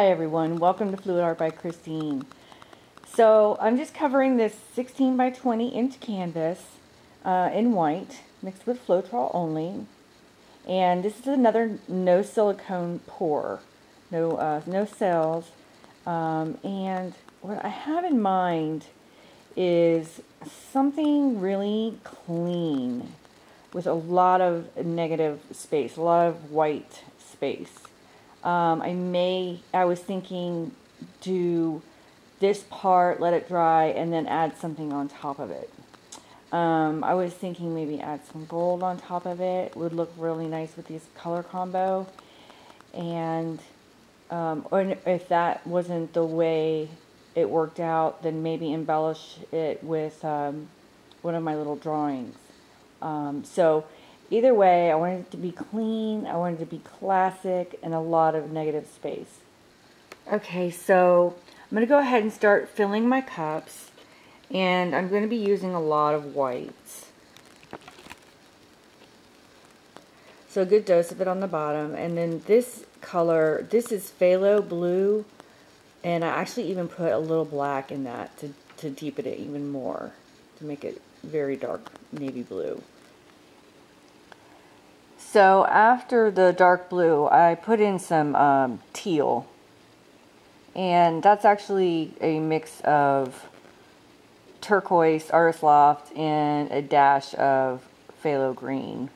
Hi everyone, welcome to Fluid Art by Christine. So I'm just covering this 16 by 20 inch canvas in white, mixed with floetrol only. And this is another no silicone pour, no cells. And what I have in mind is something really clean with a lot of negative space, a lot of white space. I was thinking do this part, let it dry, and then add something on top of it. I was thinking maybe add some gold on top of it. It would look really nice with this color combo. And or if that wasn't the way it worked out, then maybe embellish it with one of my little drawings. So either way, I wanted it to be clean, I wanted it to be classic, and a lot of negative space. Okay, so I'm going to go ahead and start filling my cups, and I'm going to be using a lot of whites. So a good dose of it on the bottom, and then this color, this is phthalo blue, and I actually even put a little black in that to deepen it even more, to make it very dark navy blue. So after the dark blue, I put in some teal, and that's actually a mix of turquoise, Artist Loft, and a dash of phthalo green,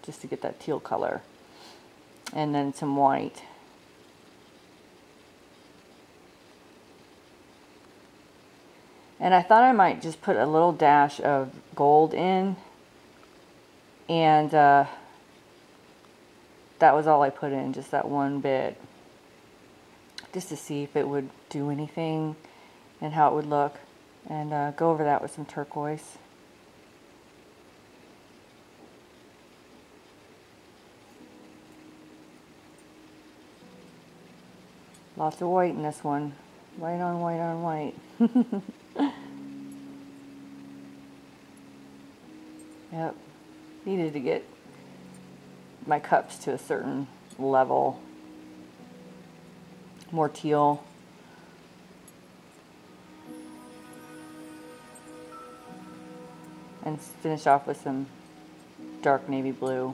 just to get that teal color, and then some white. And I thought I might just put a little dash of gold in, and that was all I put in, just that one bit, just to see if it would do anything and how it would look, and go over that with some turquoise. Lots of white in this one. White on white on white. Yep. Needed to get my cups to a certain level. More teal. And finish off with some dark navy blue.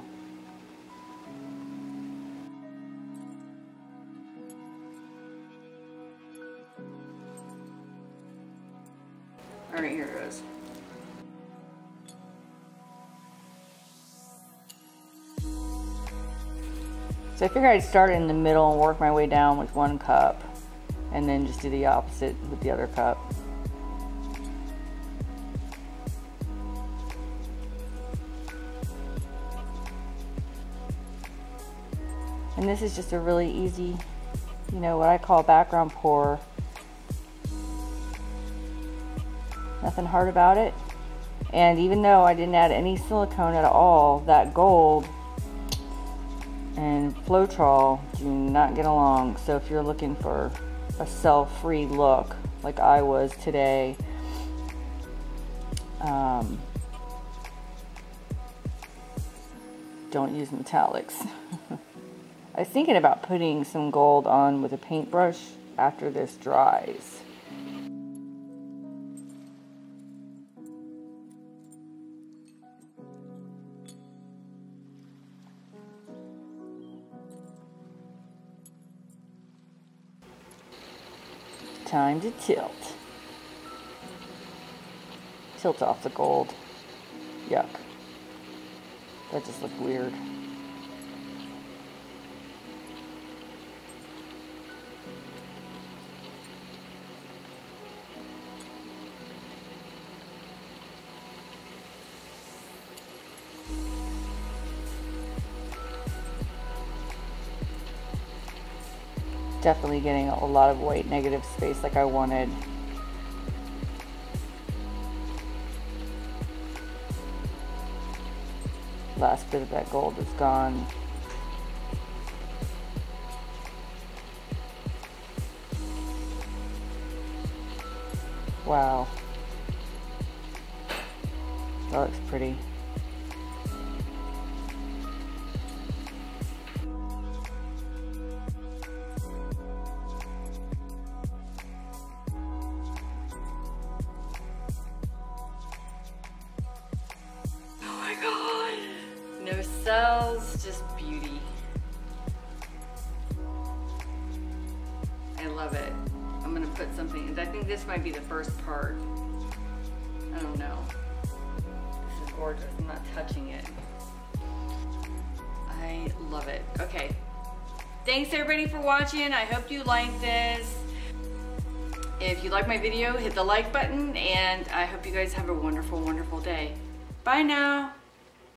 Alright, here it goes. So I figured I'd start in the middle and work my way down with one cup, and then just do the opposite with the other cup. And this is just a really easy, you know, what I call background pour. Nothing hard about it. And even though I didn't add any silicone at all, that gold and floetrol do not get along. So if you're looking for a cell-free look like I was today, don't use metallics. I was thinking about putting some gold on with a paintbrush after this dries. Time to tilt. Tilt off the gold. Yuck. That just looked weird. Definitely getting a lot of white negative space like I wanted. Last bit of that gold is gone. Wow. That looks pretty. smells just beauty. I love it. I'm gonna put something, I think this might be the first part. I don't know. This is gorgeous, I'm not touching it. I love it. Okay. Thanks everybody for watching. I hope you liked this. If you like my video, hit the like button, and I hope you guys have a wonderful, wonderful day. Bye now.